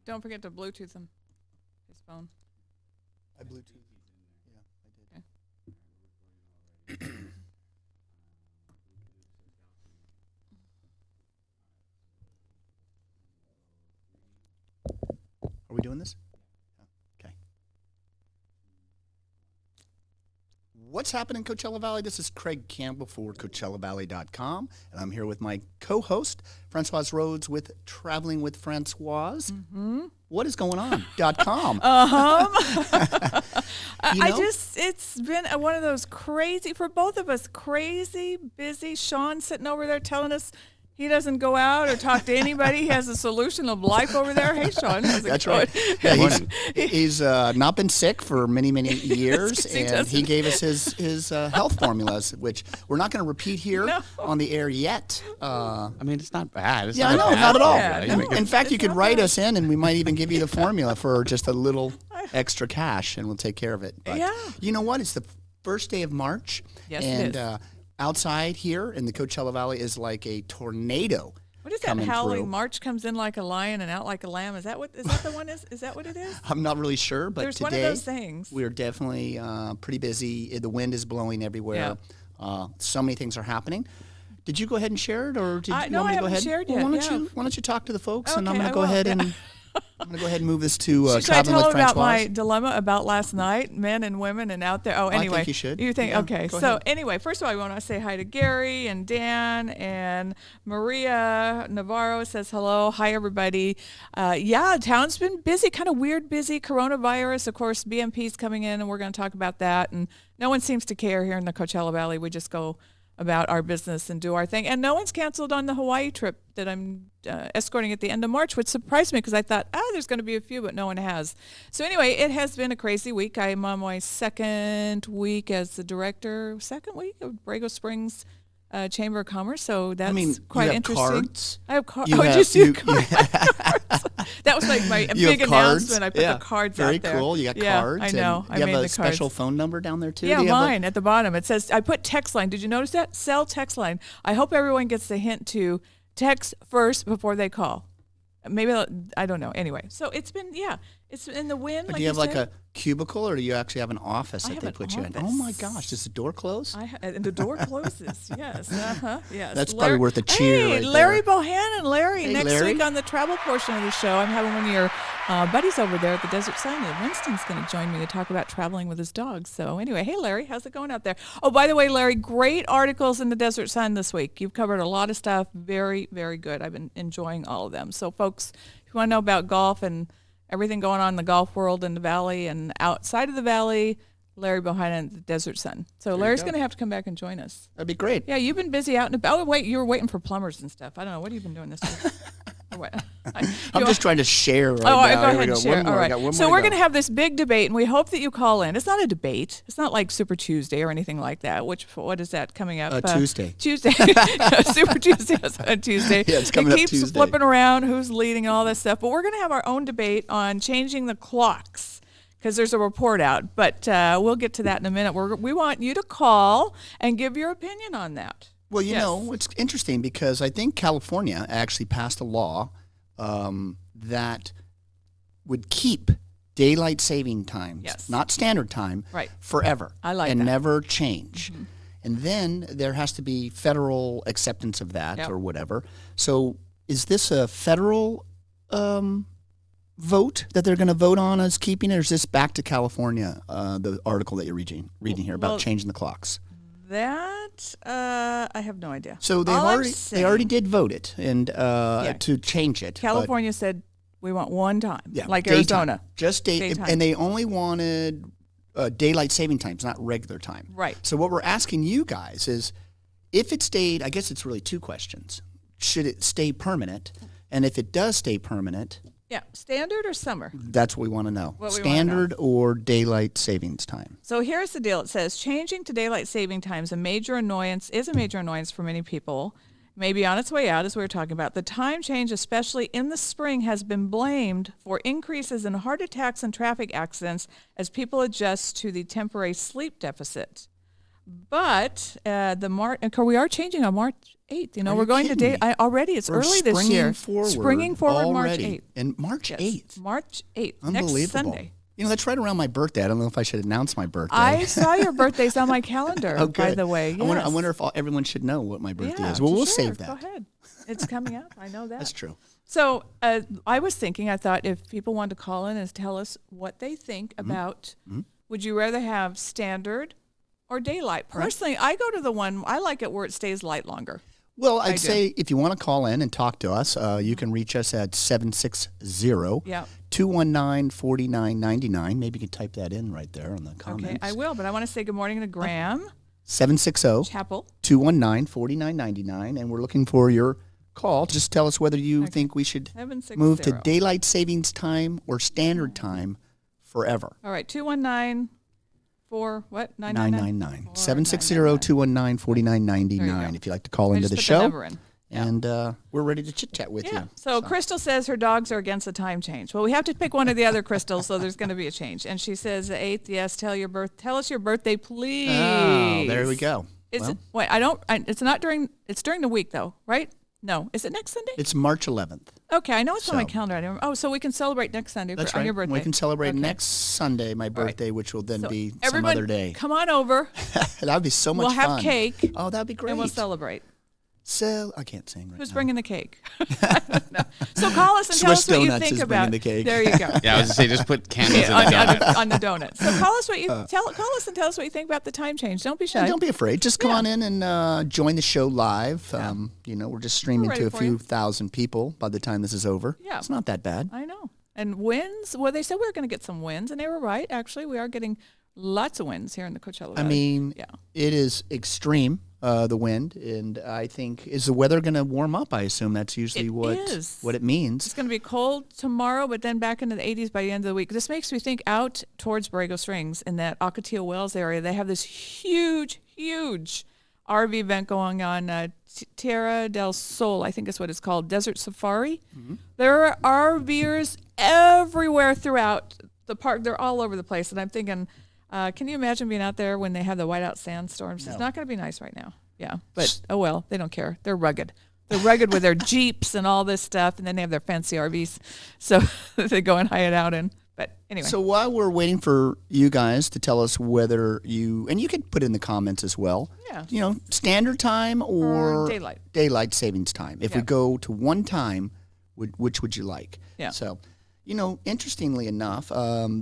Don't forget to Bluetooth him. His phone. I Bluetooth. Yeah, I did. Okay. Are we doing this? Okay. What's happening in Coachella Valley? This is Craige Campbell for CoachellaValley.com, and I'm here with my co-host, Francoise Rhodes with Traveling with Francoise. Mm-hmm. What is going on? .com. It's been one of those crazy, for both of us, crazy, busy. Sean's sitting over there telling us he doesn't go out or talk to anybody. He has a solution of life over there. Hey, Sean. How's it That's going? right. Yeah, he's not been sick for many, many years, and he gave us his health formulas, which we're not going to repeat here on the air yet. I mean, it's not bad. It's I know, not at all. Yeah, no, in fact, you could write us in, and we might even give you the formula for just a little extra cash, and we'll take care of it. But you know what? It's the first day of March. Yes, and, it is. Outside here in the Coachella Valley is like a tornado. What is that howling? March comes in like a lion and out like a lamb. Is that the one? Is that what it is? I'm not really sure, but There's today one of those things. we're definitely pretty busy. The wind is blowing everywhere. So many things are happening. Did you go ahead and share it, or did you want me to go ahead? I haven't shared yet. Why don't you talk to the folks, and I'm Okay, going to go ahead and I'm going to go ahead and move this to Should I Traveling tell with about Francoise. my dilemma about last night, men and women and out there? Oh, anyway. I think you should. You think, Yeah, okay. go So ahead. anyway, first of all, I want to say hi to Gary and Dan and Maria Navarro says hello. Hi, everybody. Town's been busy, kind of weird busy. Coronavirus, of course, BMP's coming in, and we're going to talk about that. And no one seems to care here in the Coachella Valley. We just go about our business and do our thing. And no one's canceled on the Hawaii trip that I'm escorting at the end of March, which surprised me because I thought, there's going to be a few, but no one has. So anyway, it has been a crazy week. I'm on my second week as the director, second week of Borrego Springs Chamber of Commerce. So that's quite you have interesting. Cards. I have cards. You Oh, have- you see you- cards? That was like my You big have cards. announcement. I put the cards Very out there. cool. You got Yeah, cards. I know. And I you made have a the special cards. phone number down there too. Yeah, Do you have mine at the bottom. It says, I put text line. Did you notice that? Cell text line. I hope everyone gets the hint to text first before they call. Maybe, I don't know. Anyway, so it's been, it's in the wind. But like do you have like said. a cubicle, or do you actually have an office I that have they an put you in? office. Oh my gosh, does the door close? And the door closes. Yes. Yes. That's probably worth a cheer Hey, right Larry there. Bohannon. Larry, Hey, next Larry. week on the travel portion of the show, I'm having one of your buddies over there at the Desert Sun. Winston's going to join me to talk about traveling with his dogs. So anyway, hey, Larry, how's it going out there? Oh, by the way, Larry, great articles in the Desert Sun this week. You've covered a lot of stuff. Very, very good. I've been enjoying all of them. So folks, if you want to know about golf and everything going on in the golf world in the valley and outside of the valley, Larry Bohannon at the Desert Sun. So Larry's going to have to come back and join us. That'd be great. Yeah, you've been busy out and about. Oh, wait, you were waiting for plumbers and stuff. I don't know. What have you been doing this week? Or what? I'm just trying to share right now. Go Here ahead we and go. share. One more. All I right. got one So more we're to going go. to have this big debate, and we hope that you call in. It's not a debate. It's not like Super Tuesday or anything like that. What is that coming up? Tuesday. Tuesday. Super Tuesday is on Tuesday. Yeah, it's coming it up keeps Tuesday. flipping around, who's leading and all this stuff. But we're going to have our own debate on changing the clocks, because there's a report out. But we'll get to that in a minute. We want you to call and give your opinion on that. Well, you Yes. know, it's interesting because I think California actually passed a law that would keep daylight saving times, Yes. not standard time, Right. forever. I like and that. never change. And then there has to be federal acceptance of that Yep. or whatever. So is this a federal vote that they're going to vote on as keeping it, or is this back to California, the article that you're reading here about Well, changing the clocks? That, I have no idea. So All I'm they saying- already did vote it and to change it. but- California said we want one time, Yeah, like daytime. Arizona. Just Daytime. and they only wanted daylight saving times, not regular time. Right. So what we're asking you guys is, if it stayed, I guess it's really two questions. Should it stay permanent? And if it does stay permanent, Yeah, standard or summer? that's what we want to know. What we wanna Standard or daylight savings time? So here's the deal. It says changing to daylight saving times is a major annoyance for many people. Maybe on its way out, as we were talking about. The time change, especially in the spring, has been blamed for increases in heart attacks and traffic accidents as people adjust to the temporary sleep deficit. But we are changing on March 8th. You know, Are we're you going to kidding date me? already. It's We're early this year. Springing forward March already. 8th. And March Yes, 8th. March 8th. Unbelievable. Next Sunday. You know, that's right around my birthday. I don't know if I should announce my birthday. I saw your birthday's on my calendar, Oh, by good. the way. Yes. I wonder if everyone should know what my birthday Yeah, is. Well, we'll sure. save that. Go ahead. It's coming up. I know that. That's true. So I was thinking, I thought if people wanted to call in and tell us what they think about, would you rather have standard or daylight? Personally, I go to the one, I like it where it stays light longer. Well, I'd say if you want to call in and talk to us, you can reach us at 760-219-4999. Maybe you could type that in right there on the comments. Okay, I will, but I want to say good morning to Graham. 760 Chapel. 219-4999, and we're looking for your call. Just tell us whether you think we should 760. move to daylight savings time or standard time forever. All right, 219 4 what? 999. 760-219-4999 if you'd like to call into the Put show. The number in. And we're ready to chit-chat with you. So Crystal says her dogs are against the time change. Well, we have to pick one of the other Crystals, so there's going to be a change. And she says the 8th, yes, tell us your birthday, please. Oh, there we go. Wait, it's not it's during the week though, right? No. Is it next Sunday? It's March 11th. Okay, I know it's on my calendar. So we can celebrate next Sunday on your birthday. We can celebrate next Sunday, my birthday, which will then be some other day. Come on over. That would be so much fun. We'll have cake. Oh, that'd be great. And we'll celebrate. So I can't sing right Who's now. bringing the cake? I don't know. So call us and tell Swiss us what you Donuts think is about bringing the cake. There you go. Yeah, I was going to say, just put candles in the donut. on the donut. So call us call us and tell us what you think about the time change. Don't be shy. And don't be afraid. Just come on in and join the show live. We're just streaming to a few thousand people by the time this is over. Yeah. It's not that bad. I know. And wins, well, they said we were going to get some wins, and they were right. Actually, we are getting lots of wins here in the Coachella Valley. I mean, it is extreme, the wind, and I think, is the weather going to warm up? I assume that's usually what it means. It's going to be cold tomorrow, but then back into the 80s by the end of the week. This makes me think out towards Borrego Springs in that Ocotillo Wells area. They have this huge, huge RV event going on, Tierra del Sol, I think is what it's called, Desert Safari. Mm-hmm. There are RVers everywhere throughout the park. They're all over the place, and I'm thinking, can you imagine being out there when they have the whiteout sandstorms? No. It's not going to be nice right now. Yeah, but oh well, they don't care. They're rugged. They're rugged with their Jeeps and all this stuff, and then they have their fancy RVs, so they go and hide it out in. But anyway. So while we're waiting for you guys to tell us whether and you can put in the comments as well. Yeah. Standard time or daylight savings time. If we go to one time, which would you like? Yeah. So, interestingly enough,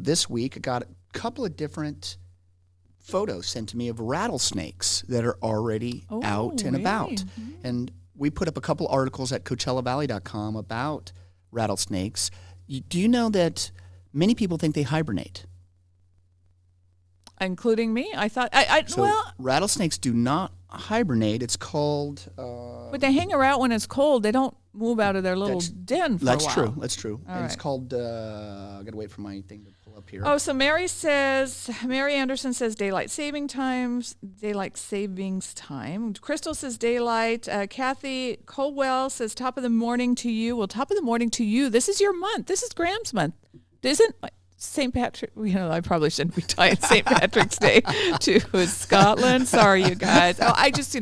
this week I got a couple of different photos sent to me of rattlesnakes that are already out and about. Mm-hmm. And we put up a couple articles at CoachellaValley.com about rattlesnakes. Do you know that many people think they hibernate? Including me? I thought, rattlesnakes do not hibernate. It's called... but they hang around when it's cold. They don't move out of their little den for a while. That's true. And it's called... I got to wait for my thing to pull up here. Oh, so Mary Anderson says daylight savings time. Crystal says daylight. Kathy Colwell says top of the morning to you. Well, top of the morning to you. This is your month. This is Graham's month. Isn't St. Patrick, I probably shouldn't be tying St. Patrick's Day to Scotland. Sorry, you guys. I just,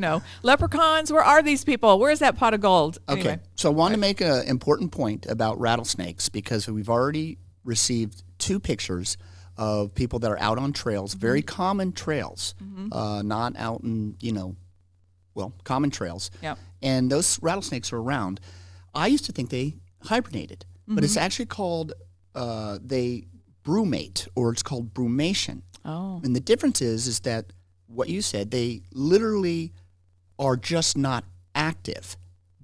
leprechauns, where are these people? Where's that pot of gold? Okay, anyway. So I want to make an important point about rattlesnakes because we've already received 2 pictures of people that are out on trails, very common trails, not out in, common trails. Yeah. And those rattlesnakes are around. I used to think they hibernated, but it's actually called... they brumate, or it's called brumation. Oh. And the difference is that what you said, they literally are just not active,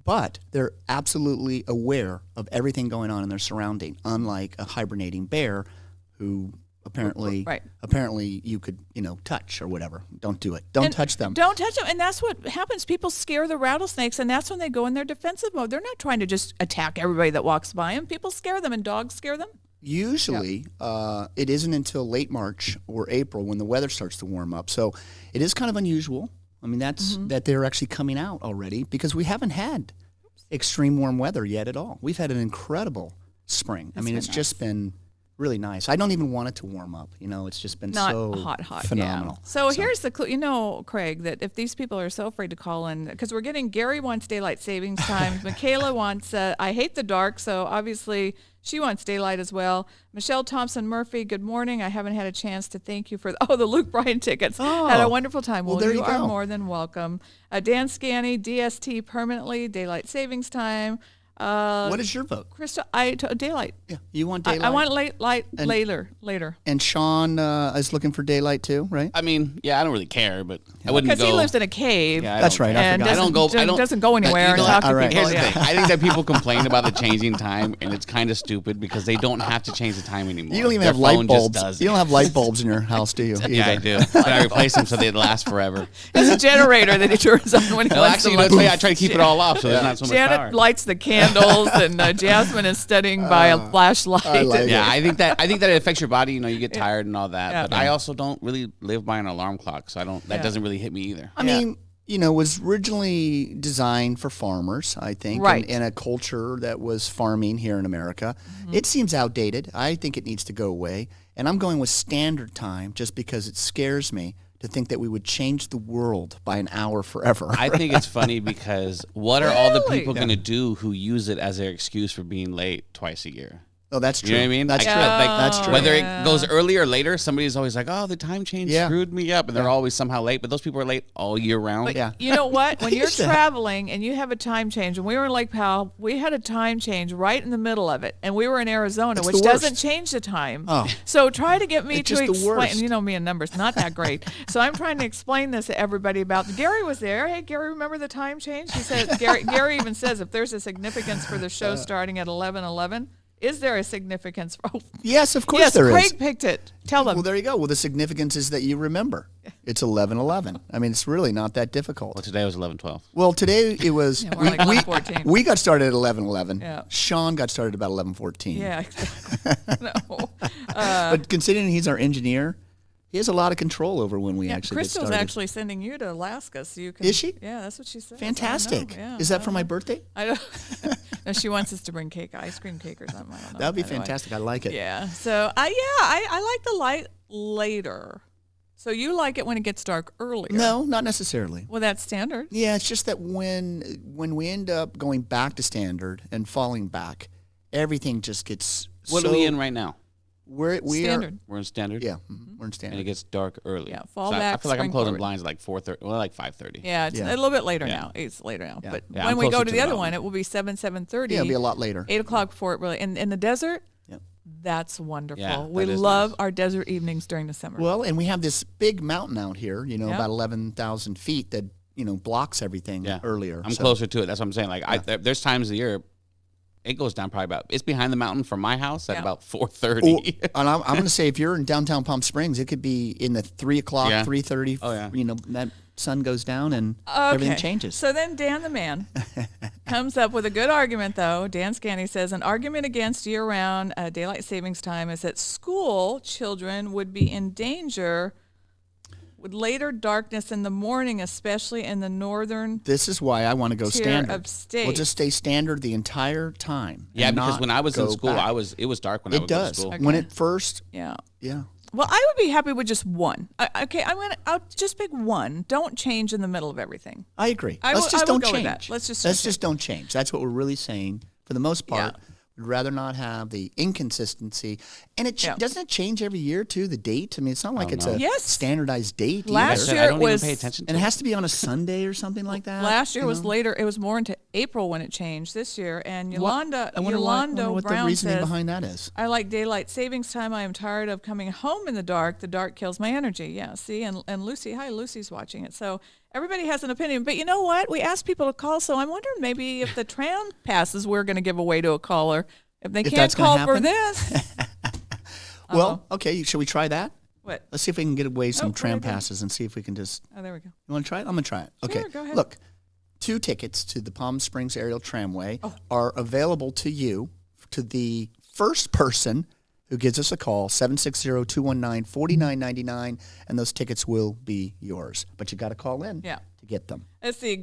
but they're absolutely aware of everything going on in their surrounding, unlike a hibernating bear who apparently you could, touch or whatever. Don't do it. Don't touch them. Don't touch them. And that's what happens. People scare the rattlesnakes, and that's when they go in their defensive mode. They're not trying to just attack everybody that walks by them. People scare them, and dogs scare them. Usually, it isn't until late March or April when the weather starts to warm up. So it is kind of unusual. I mean, that's that they're actually coming out already because we haven't had extreme warm weather yet at all. We've had an incredible spring. It's just been really nice. I don't even want it to warm up. It's just been Not so hot, phenomenal. Yeah. So here's the clue. Craig, that if these people are so afraid to call in, because we're getting Gary wants daylight savings time. Michaela wants, I hate the dark, so obviously she wants daylight as well. Michelle Thompson Murphy, good morning. I haven't had a chance to thank you for the Luke Bryan tickets. Had a wonderful time. Well, there you are go. more than welcome. Dan Scanny, DST permanently, daylight savings time. What is your vote? Crystal, daylight. Yeah, you want daylight? I want later. And Sean is looking for daylight too, right? I mean, I don't really care, but I wouldn't go. Because he lives in a cave. Yeah, That's right. And I forgot. doesn't go anywhere and talk to all right. people. Here's the thing. I think that people complain about the changing time, and it's kind of stupid because they don't have to change the time anymore. You don't even Their have light phone just bulbs. does You it. don't have light bulbs in your house, do you? Yeah, I either? do. But I replace them so they last forever. There's a generator that he turns on when he Well, wants actually, to that's why I try to keep it all off so there's not so much Janet power. lights the candles, and Jasmine is studying by a flashlight. I like it. Yeah, I think that it affects your body. You get tired and all that. Yeah. But I also don't really live by an alarm clock, so that doesn't really hit me either. I mean, was originally designed for farmers, I think, Right. in a culture that was farming here in America. It seems outdated. I think it needs to go away. And I'm going with standard time just because it scares me to think that we would change the world by an hour forever. I think it's funny because what are all the Really? people going to do who use it as their excuse for being late twice a year? Oh, that's true. You know what I mean? That's Like, true. That's true. Whether it goes early or later, somebody's always like, "Oh, the time change screwed me up," and they're always somehow late. But those people are late all year round. Yeah. You know what? When you're used to- traveling and you have a time change, and we were in Lake Powell, we had a time change right in the middle of it, and we were in Arizona, It's which the worst. doesn't change the time. Oh. So try to get me It's to just the explain. worst. You know me and numbers, not that great. So I'm trying to explain this to everybody about. Gary was there. Hey, Gary, remember the time change? He said. Gary even says if there's a significance for the show starting at 11:11. Is there a significance? Oh, Yes, of course yes, there is. Craig picked it. Tell them. Well, there you go. Well, the significance is that you remember. It's 11:11. I mean, it's really not that difficult. Well, today was 11:12. Well, today it was. Yeah, we're like 11:14. we got started at 11:11. Yeah. Sean got started about 11:14. Yeah. Exactly. No. But considering he's our engineer, he has a lot of control over when we actually Crystal's get started. actually sending you to Alaska, so you can. Is she? Yeah, that's what she said. Fantastic. Is that for my birthday? I don't. No, she wants us to bring ice cream cake or something. I don't know. That would be Anyway. fantastic. I like it. Yeah. So I like the light later. So you like it when it gets dark earlier? No, not necessarily. Well, that's standard. Yeah, it's just that when we end up going back to standard and falling back, everything just gets. What are we in right now? We Standard. We're in standard. Yeah, we're in And standard. it gets dark early. Yeah, fall So I back, feel like I'm spring closing forward. blinds at like 4:30. Well, like 5:30. Yeah, it's Yeah. a little bit later Yeah. now. It's later now. Yeah. But Yeah, when I'm we go closer to to the other that one, one. it will be 7:30. Yeah, it'll be a lot later. 8 o'clock before it really. In the desert, Yep. that's wonderful. Yeah, we that is love nice. our desert evenings during the summer. Well, and we have this big mountain out here, Yep. about 11,000 feet that, blocks everything Yeah. earlier. I'm So- closer to it. That's what I'm saying. Like there's times of the year, it goes down probably it's behind the mountain from my house at Yeah. about 4:30. And I'm going to say if you're in downtown Palm Springs, it could be in the 3 o'clock, Yeah. 3:30. Oh, yeah. That sun goes down and everything changes. So then Dan the man comes up with a good argument, though. Dan Scanny says an argument against year-round daylight savings time is that school children would be in danger with later darkness in the morning, especially in the northern This is why I want to go tier standard. of state. We'll just stay standard the entire time. Yeah, and because not when I was in go school, back. it was dark when I It would go to does. school. Okay. When it first, Yeah. yeah. Well, I would be happy with just one. I'll just pick one. Don't change in the middle of everything. I agree. I Let's will- just I will don't go with change. that. Let's just don't change. That's what we're really saying. For the most part, Yeah. we'd rather not have the inconsistency. And it Yeah. doesn't it change every year too? The date. I mean, it's not like it's no. a Yes. standardized date. Last either. year I it don't was- even pay attention to and it it. has to be on a Sunday or something like that. Last year you was know? later. It was more into April when it changed this year. And Yolanda, I wonder what the Brown reasoning says, behind that is. I like daylight savings time. I am tired of coming home in the dark. The dark kills my energy. Yeah, see? And Lucy, hi, Lucy's watching it. So everybody has an opinion. But you know what? We asked people to call, so I'm wondering maybe if the tram passes we're going to give away to a caller. If they If can't that's gonna call for happen? this. Well, okay. Should we try that? What? Let's see if we can get away some what tram do I do? passes and see if we can just. Oh, there we go. You want to try it? I'm going to try it. Okay. Sure, go ahead. Look, 2 tickets to the Palm Springs Aerial Tramway Oh. are available to you, to the first person who gives us a call, 760-219-4999, and those tickets will be yours. But you got to call in Yeah. to get them. Let's see.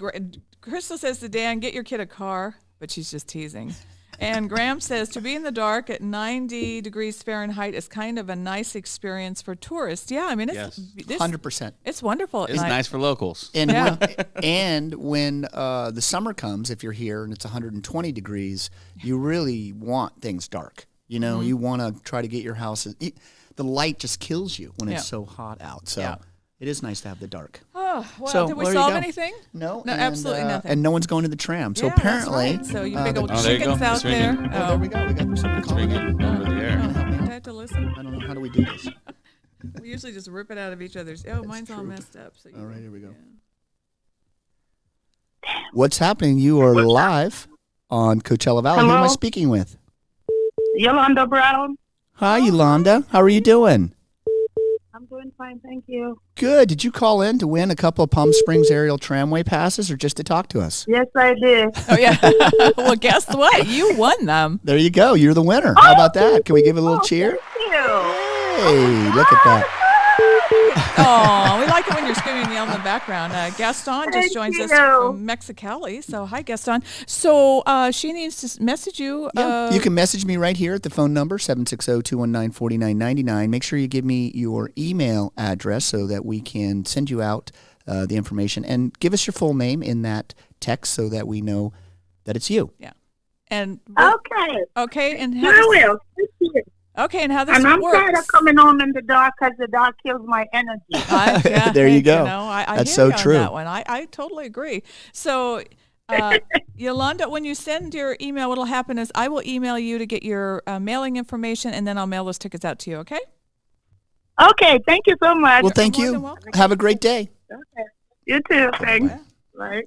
Crystal says to Dan, get your kid a car, but she's just teasing. And Graham says, to be in the dark at 90 degrees Fahrenheit is kind of a nice experience for tourists. Yeah, I mean, it's 100%. It's wonderful at It's night. nice for locals. And when the summer comes, if you're here and it's 120 degrees, you really want things dark. You know, you want to try to get your house. The light just kills you when it's so hot out. So it is nice to have the dark. Oh, well, So, did we there you solve go. anything? No, absolutely nothing. And no one's going to the tram. So Yeah, apparently, that's right. So you big old there you go. chickens out It's ringing. there. there we go. We got somebody It's calling ringing in. over the air. Do I have to listen? I don't know. How do we do this? We usually just rip it out of each other's. Oh, mine's all messed up. So All right, here we go. What's happening? You are live on Coachella Valley. Who am I speaking with? Yolanda Brown. Hi, Yolanda. How are you doing? I'm doing fine, thank you. Good. Did you call in to win a couple of Palm Springs aerial tramway passes or just to talk to us? Yes, I did. Oh, yeah. Well, guess what? You won them. There you go. You're the winner. How about that? Can we give it a little cheer? Thank you. Hey, look at that. Oh, we like it when you're screaming and yelling in the background. Gaston just Thank joins us you. from Mexicali. So, hi, Gaston. So, she needs to message you. Yeah, you can message me right here at the phone number, 760-219-4999. Make sure you give me your email address so that we can send you out the information. And give us your full name in that text so that we know that it's you. Yeah. And Okay. and Sure will. Thank you. Okay, and how this And I'm works. tired of coming home in the dark because the dark kills my energy. There you go. I That's hear so you on true. that one. I totally agree. So, Yolanda, when you send your email, what'll happen is I will email you to get your mailing information, and then I'll mail those tickets out to you, okay? Okay, thank you so much. Well, thank You're you. more than welcome. Have a great day. Okay. You too, thanks. Bye.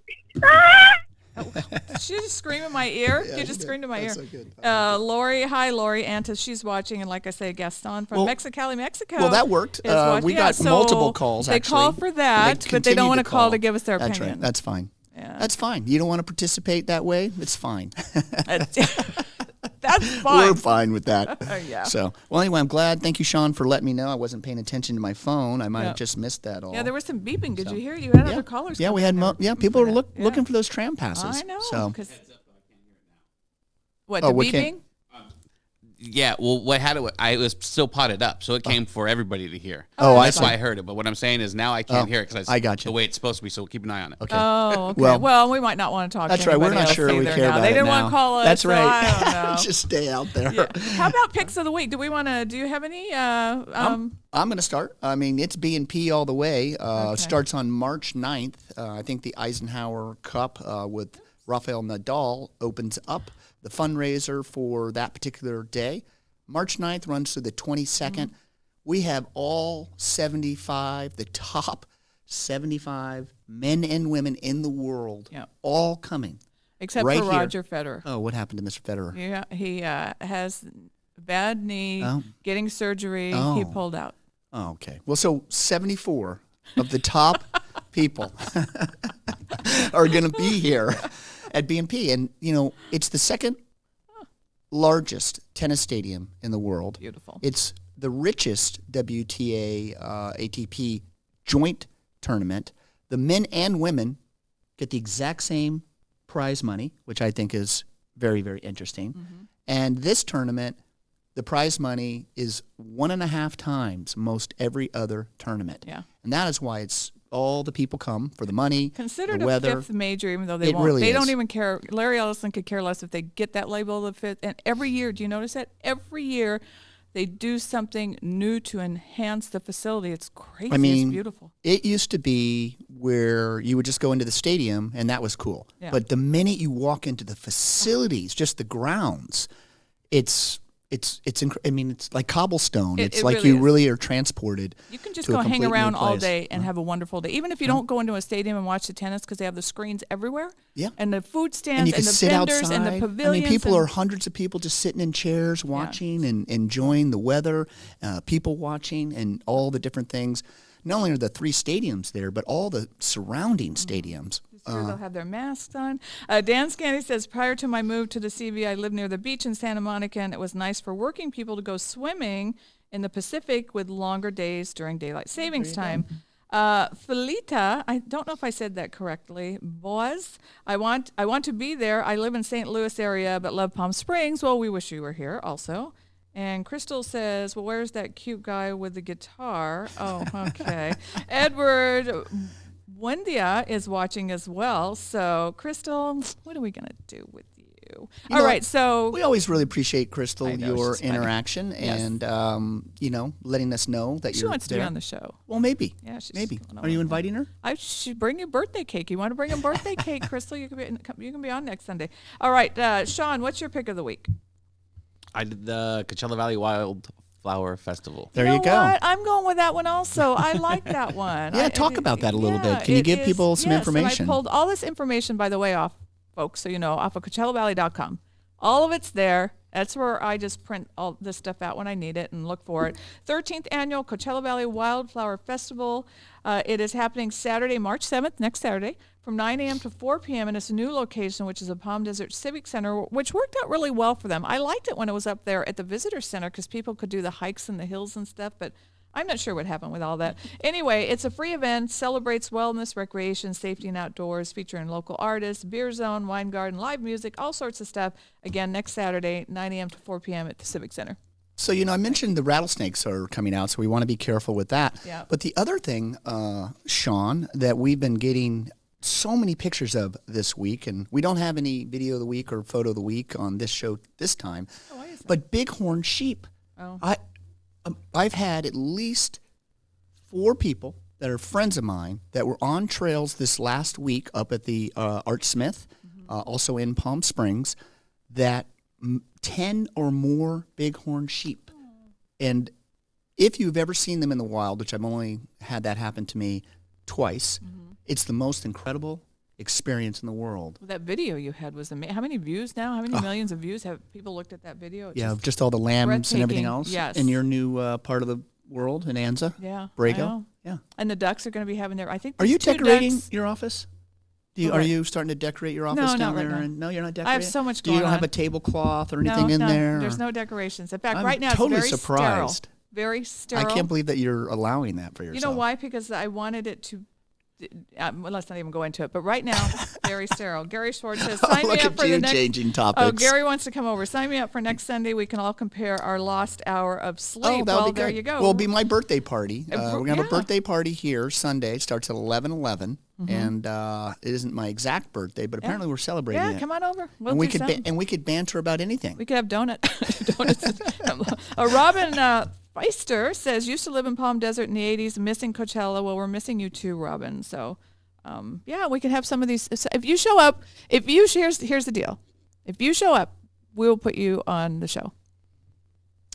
She just screamed in my ear. Yeah, You just screamed in my ear. so good. Lori, hi, Lori Antis. She's watching, and like I say, Gaston from Mexicali, Mexico. Well, that worked. is watching. We Yeah, got so multiple calls, They actually. call for that, but they don't want to call to give us their That's opinion. right. That's fine. Yeah. That's fine. You don't want to participate that way? It's fine. That's fine. We're fine with that. Yeah. So, well, anyway, I'm glad. Thank you, Sean, for letting me know. I wasn't paying attention to my phone. I might have just missed that all. Yeah, there was some beeping. Did you hear? You had other callers. Yeah, we coming had. in. People are looking for those tram passes. I know. So, 'cause- What, Oh, the what beeping? Yeah, well, it was still potted up, so it came for everybody to hear. Oh, That's why I heard it. But what I'm saying is now I can't hear it because I got you. the way it's supposed to be. So keep an eye on it. okay. Oh, okay. Well- Well, we might not want to talk That's to right. We're anybody not else sure we either care now. about They it didn't now. want to call us. That's so right. I don't know. Just stay out there. Yeah. How about picks of the week? Do you have any? I'm going to start. I mean, it's B&P all the way. Starts on March 9th. I think the Eisenhower Cup with Rafael Nadal opens up the fundraiser for that particular day. March 9th runs to the 22nd. We have all 75, the top 75 men and women in the world, all coming. Except right for here. Roger Federer. Oh, what happened to Mr. Federer? Yeah, he has bad knee, Oh. getting surgery. Oh. He pulled out. Oh, okay. Well, so 74 of the top people are going to be here at B&P. And, you know, it's the second largest tennis stadium in the world. Beautiful. It's the richest WTA ATP joint tournament. The men and women get the exact same prize money, which I think is very, very interesting. And this tournament, the prize money is 1.5 times most every other tournament. Yeah. And that is why it's all the people come for the money, Considered the a weather. fifth major, even though they It won't. really They don't is. even care. Larry Ellison could care less if they get that label of the fifth. And every year, do you notice that? Every year, they do something new to enhance the facility. It's crazy. I mean, it's beautiful. It used to be where you would just go into the stadium and that was cool. Yeah. But the minute you walk into the facilities, just the grounds, it's I mean, it's like cobblestone. It's it like really you is. really are transported. You can just to a go hang completely new around all place. day and have a wonderful day. Even if you don't go into a stadium and watch the tennis because they have the screens everywhere. Yeah. And the food stands And you can the sit vendors outside. and the I pavilions. mean, people and- are hundreds of people just sitting in chairs watching and enjoying the weather, people watching and all the different things. Not only are the 3 stadiums there, but all the surrounding stadiums. Sure, they'll have their masks on. Dan Scanny says, prior to my move to the CV, I lived near the beach in Santa Monica, and it was nice for working people to go swimming in the Pacific with longer days during daylight savings time. Felita, I don't know if I said that correctly. Boaz, I want to be there. I live in St. Louis area, but love Palm Springs. Well, we wish you were here also. And Crystal says, well, where's that cute guy with the guitar? Oh, okay. Edward Wendia is watching as well. So, Crystal, what are we going to do with you? All right, so we always really appreciate, Crystal, I know, your she's funny. interaction and letting us know that she you're wants to there. be on the show. Well, maybe. Yeah, she's maybe. going on Are you with inviting her? I should bring you birthday cake. You want to bring a birthday cake, Crystal? You can be on next Sunday. All right, Sean, what's your pick of the week? I did the Coachella Valley Wildflower Festival. There you go. What? I'm going with that one also. I like that one. Yeah, talk about that a little bit. Can you give people some information? And I pulled all this information, by the way, off, folks, so you know, off of CoachellaValley.com. All of it's there. That's where I just print all this stuff out when I need it and look for it. 13th Annual Coachella Valley Wildflower Festival. It is happening Saturday, March 7th, next Saturday, from 9 a.m. to 4 p.m. in its new location, which is a Palm Desert Civic Center, which worked out really well for them. I liked it when it was up there at the Visitor Center because people could do the hikes in the hills and stuff, but I'm not sure what happened with all that. Anyway, it's a free event, celebrates wellness, recreation, safety, and outdoors, featuring local artists, beer zone, wine garden, live music, all sorts of stuff. Again, next Saturday, 9 a.m. to 4 p.m. at the Civic Center. So, I mentioned the rattlesnakes are coming out, so we want to be careful with that. Yeah. But the other thing, Sean, that we've been getting so many pictures of this week, and we don't have any video of the week or photo of the week on this show this time, but bighorn sheep. Oh. I've had at least 4 people that are friends of mine that were on trails this last week up at the Art Smith, also in Palm Springs, that 10 or more bighorn sheep. And if you've ever seen them in the wild, which I've only had that happen to me twice, it's the most incredible experience in the world. Well, that video you had was amazing. How many views now? How many millions of views have people looked at that video? It's Just all the lambs and everything else. Yes. In your new part of the world in Anza. Yeah. Brago. I know. Yeah. And the ducks are going to be having their, I think Are you there's 2 decorating ducks. your office? What? Are you starting to decorate your office No, down not right there? now. And no, you're not decorating. I have so much Do you going don't have on. a tablecloth or anything in there? There's or? no decorations. In fact, I'm right now totally it's very surprised. sterile. Very sterile. I can't believe that you're allowing that for yourself. You know why? Because I wanted it to. Let's not even go into it. But right now, very sterile. Gary Schwartz says, "Sign me Look up at for you the next." changing topics. Oh, Gary wants to come over. Sign me up for next Sunday. We can all compare our lost hour of sleep. Oh, that'll well, be there good. you go. Well, it'll be my birthday party. We're going to have a yeah. birthday party here Sunday. It starts at 11:11, and it isn't my exact birthday, but apparently we're celebrating it. Yeah, come on over. We'll and we do could something. and we could banter about anything. We could have donuts. Robin Feister says, used to live in Palm Desert in the 80s, missing Coachella. Well, we're missing you too, Robin. So, we could have some of these. If you show up, here's the deal. If you show up, we'll put you on the show.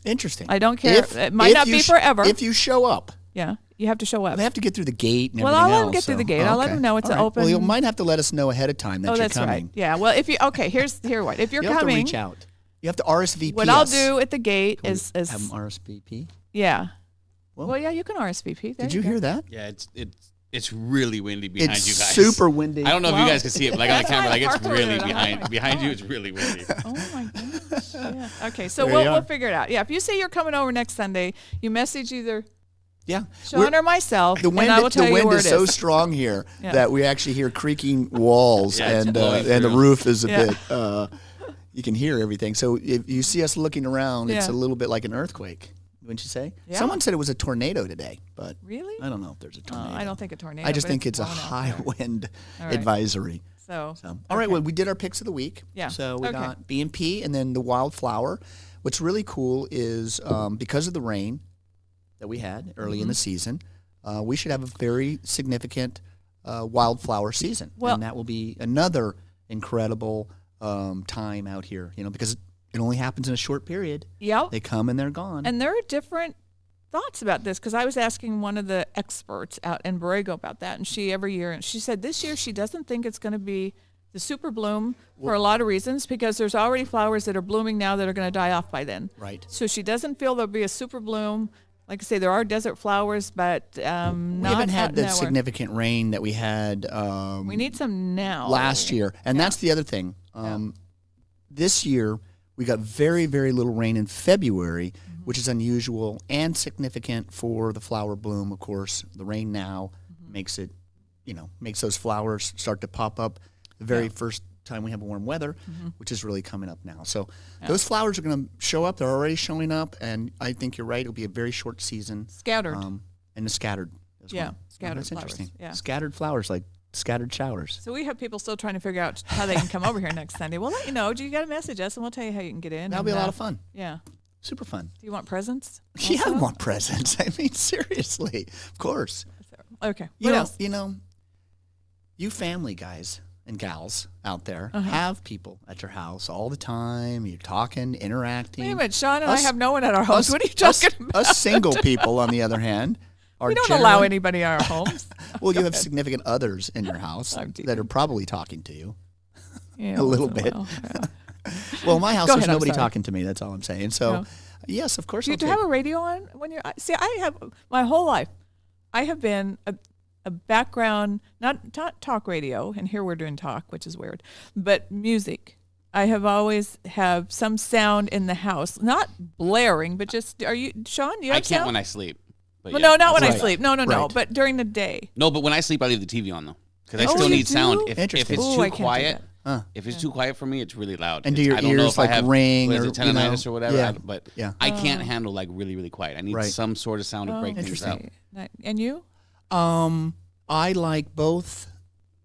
Interesting. I don't care. It might not be forever. If you show up. Yeah, you have to show up. They have to get through the gate and Well, everything I'll let them else, get through so- the gate. I'll let them know it's All right. open. Well, you might have to let us know ahead of time that you're that's coming. right. Yeah. Well, if here what? If you're You have coming, to reach out. You have to RSVP what I'll us. do at the gate is Have them RSVP. yeah. Well, Well, yeah, you can RSVP. There Did you go. hear that? Yeah, it's really windy behind It's you guys. super windy. I don't know if you guys can see it, but like on the That's camera, like hard it's to really read. behind you. It's really windy. Oh my gosh. Yeah. Okay, so There you we'll are. figure it out. Yeah, if you say you're coming over next Sunday, you message either Yeah. Sean or myself, The wind, and I will tell the you wind where is it so is. strong here Yeah. that we actually hear creaking walls Yeah, it's and blowing the through. roof is a Yeah. bit. You can hear everything. So if you see us looking around, it's Yeah. a little bit like an earthquake. Wouldn't you say? Yeah. Someone said it was a tornado today, but Really? I don't know if there's a tornado. I don't think a tornado. I just but think it's a blown out high there. wind All right. advisory. So, All right, well, we did our picks of the week. Yeah. So we Okay. got B&P and then the wildflower. What's really cool is because of the rain that we had early Mm-hmm. in the season, we should have a very significant wildflower season. Well- and that will be another incredible time out here, because it only happens in a short period. Yep. They come and they're gone. And there are different thoughts about this because I was asking one of the experts out in Borrego about that, and she said this year she doesn't think it's going to be the super bloom for a lot of reasons because there's already flowers that are blooming now that are going to die off by then. Right. So she doesn't feel there'll be a super bloom. Like I say, there are desert flowers, but we not haven't had the nowhere. significant rain that we had We need some now. last year. And that's the other thing. This year, we got very, very little rain in February, which is unusual and significant for the flower bloom, of course, the rain now. makes it, makes those flowers start to pop up the very first time we have warm weather, which is really coming up now. So those flowers are going to show up. They're already showing up, and I think you're right. It'll be a very short season. Scattered. And scattered as well. Scattered that's flowers. interesting. Yeah. Scattered flowers, like scattered showers. So we have people still trying to figure out how they can come over here next Sunday. We'll let you know. You got to message us, and we'll tell you how you can get in. That'll be a lot of fun. Yeah. Super fun. Do you want presents? Yeah, I also? want presents. I mean, seriously. Of course. Okay. What else? You family guys and gals out there have people at your house all the time. You're talking, interacting. Wait a minute, Sean and I have no one at our house. What are you talking about? Us single people, on the other hand, are we don't allow anybody in our homes. Well, you have significant others in your house that are probably talking to you a little bit. Well, my house, there's nobody talking to me. That's all I'm saying. So, yes, of course. Do you have a radio on when you're? See, I have my whole life. I have been a background, not talk radio, and here we're doing talk, which is weird, but music. I have always have some sound in the house, not blaring, but just. Are you, Sean? Do you have I can't sound? when I sleep. But Well, yeah. no, not when I Right. sleep. No, Right. but during the day. No, but when I sleep, I leave the TV on though, because I Oh, still you need sound. do? If Interesting. it's Ooh, I too can't do quiet, that. if it's too quiet for me, it's really loud. And do your I don't know ears if I like have, ring what is or, it, tinnitus or whatever? Yeah. But Yeah. I can't handle like really, really quiet. I need Right. some sort of sound to break things up. Interesting. And you? I like both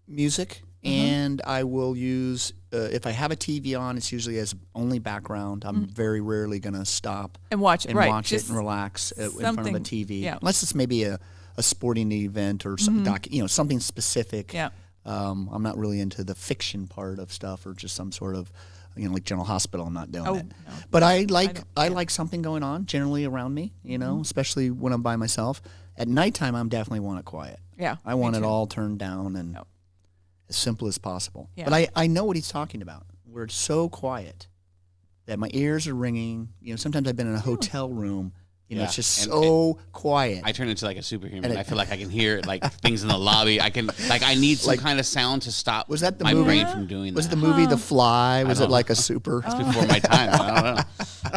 music, and I will use, if I have a TV on, it's usually as only background. I'm very rarely going to stop And watch it, and right? watch it Just and relax in front of a something- TV. yeah. Unless it's maybe a sporting event or some something specific. Yeah. I'm not really into the fiction part of stuff or just some sort of, like General Hospital. I'm not doing it. No. But I like something going on generally around me, especially when I'm by myself. At nighttime, I'm definitely want it quiet. Yeah. I want me it too. all turned down and as simple as possible. Yeah. But I know what he's talking about. Where it's so quiet that my ears are ringing. Sometimes I've been in a hotel room. It's just and so quiet. I turn into like a superhuman. I feel like I can hear like things in the lobby. I need some kind of sound to stop Was that the my movie? brain from doing Was it that. the movie The Fly? Was it don't like a super? It's before my time. I don't know.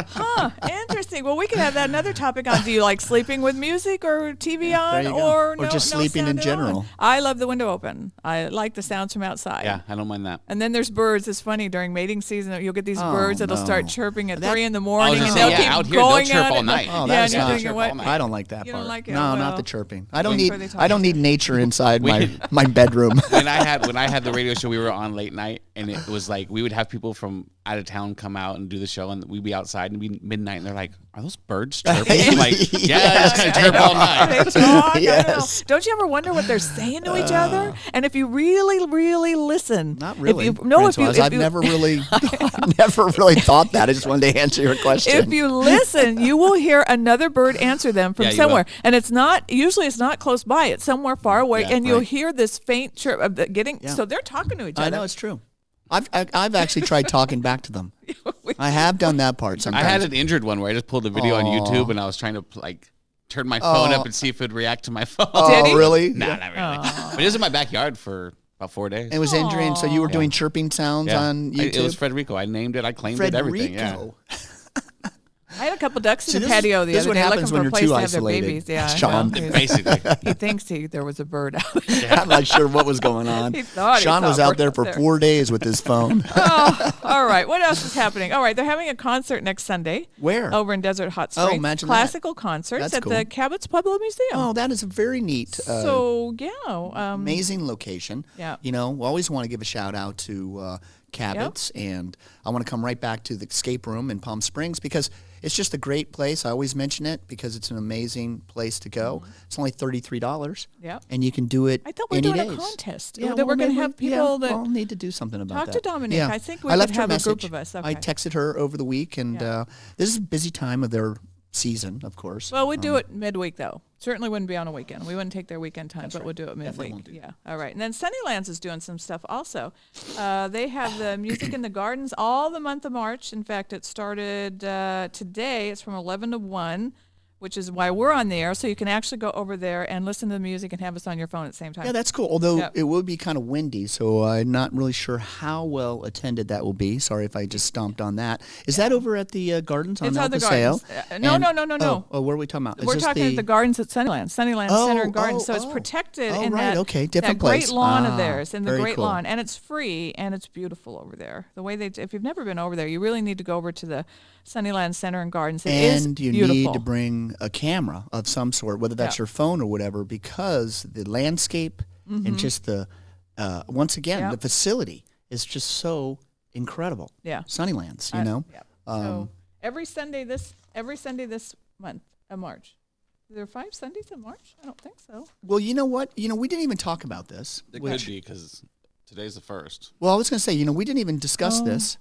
Huh, interesting. Well, we could have that another topic on. Do you like sleeping with music or TV on, there you go. or Or no, just no sleeping sound in at general? all? I love the window open. I like the sounds from outside. Yeah, I don't mind that. And then there's birds. It's funny during mating season. You'll get these birds that'll start no. chirping at That- 3 in the I was morning, gonna and say, they'll yeah, keep out here, they'll going chirp on all it. night. Oh, Yeah, that's and you're not thinking, chirp what? all night. I don't like that You part. don't like it? No, Well, not the chirping. I don't before they need. talk I don't need nature inside my bedroom. when I had the radio show, we were on late night, and it was like we would have people from out of town come out and do the show, and we'd be outside and it'd be midnight, and they're like, "Are those birds chirping?" I'm like, "Yeah, it's gonna chirp all night." They talk. I Yes. know. Don't you ever wonder what they're saying to each other? And if you really, really listen, Not really. If you, I've never really thought that. I just wanted to answer your question. if you listen, you will hear another bird answer them from Yeah, you somewhere, will. and it's not close by. It's somewhere far away, Yeah, and you'll right. hear this faint chirp of getting. Yeah. So they're talking to each I other. know it's true. I've actually tried talking back to them. I have done that part I sometimes. had an injured one where I just pulled the video on YouTube, and I was trying to like turn my phone up and see if it would react to my phone. Did he? Really? Nah, not really. But it was in my backyard for about 4 days. It was injuring. So you were doing chirping sounds Yeah. on YouTube. It was Frederico. I named it. I claimed it. Everything. Yeah. Frederico. I had a couple ducks See, in the this is- patio the this is other what day looking happens for when a you're place too to have their isolated, babies. Yeah, I Sean. know. Basically. He thinks there was a bird out there. I'm not sure what was going on. He thought he Sean saw was a out bird there out for there. 4 days with his phone. All right. What else is happening? All right. They're having a concert next Sunday. Where? Over in Desert Hot Oh, Springs. imagine that. Classical concerts That's at the cool. Cabot's Pueblo Museum. Oh, that is a very neat, So, yeah. amazing location. Yeah. We always want to give a shout out to Cabot's, and I want to come right back to the escape room in Palm Springs because it's just a great place. I always mention it because it's an amazing place to go. It's only $33. Yep. And you can do it I thought we any were doing days. a contest. Yeah, that we're going to maybe have we- people that I'll need to do something about talk that. to Dominic. Yeah. I think we I could left her have a group message. of us. I Okay. texted her over the week, and Yeah. this is a busy time of their season, of course. Well, we'd do it midweek, though. Certainly wouldn't be on a weekend. We wouldn't take their weekend time, but we'll do it Definitely midweek. won't do Yeah. All right. And then Sunnylands is doing some stuff also. They have the Music in the Gardens all the month of March. In fact, it started today. It's from 11 to 1. which is why we're on the air. So you can actually go over there and listen to the music and have us on your phone at the same time. Yeah, that's cool. Although it will be kind of windy, so I'm not really sure how well attended that will be. Sorry if I just stomped on that. Is that over at the Gardens on It's El on the Paseo? Gardens. No. Oh, what are we talking about? Is We're this talking at the Gardens at Sunnyland Center and Gardens. So it's protected in that, different that great place. lawn of theirs, in the very great cool. lawn, and it's free and it's beautiful over there. The way if you've never been over there, you really need to go over to the Sunnyland Center and Gardens. It is And you beautiful. need to bring a camera of some sort, whether that's your phone or whatever, because the landscape and just the once again the facility is just so incredible. Yeah, Sunnylands, you know. Yeah. So every Sunday this month of March. Are there 5 Sundays in March? I don't think so. Well, you know what? We didn't even talk about this. It could be because today's the 1st. Well, I was going to say, we didn't even discuss this.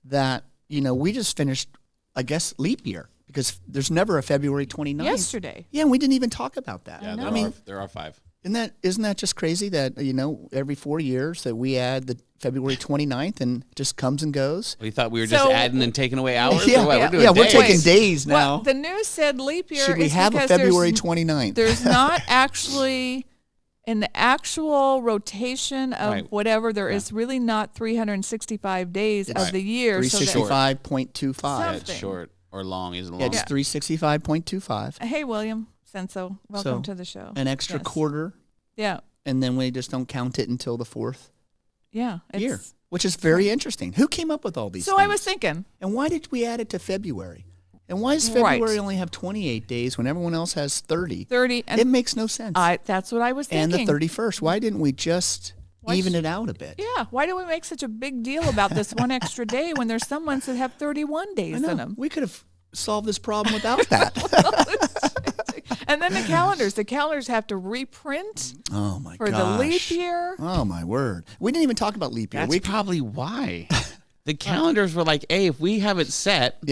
That we just finished, I guess, leap year. Because there's never a February 29th. Yesterday. Yeah, and we didn't even talk about that. Yeah, there are 5. Isn't that just crazy that, every 4 years that we add the February 29th and it just comes and goes? We thought we were just adding and taking away hours? Yeah, or what? we're taking days now. Well, the news said leap year Should we is have a because February 29th? There's not actually, in the actual rotation of whatever, there is really not 365 days of the year. 365.25. Yeah, it's short. Or long, isn't long. Yeah, it's 365.25. Hey, William Senso, welcome to the show. An extra quarter. Yeah. And then we just don't count it until the 4th year, which is very interesting. Who came up with all these things? I was thinking. And why did we add it to February? And why does February only have 28 days when everyone else has 30? 30. And it makes no sense. That's what I was thinking. And the 31st. Why didn't we just even it out a bit? Yeah. Why do we make such a big deal about this one extra day when there's some months that have 31 days in them? We could have solved this problem without that. And then the calendars have to reprint for the leap year. Oh, my word. We didn't even talk about leap year. That's probably why. The calendars were like, hey, if we have it set,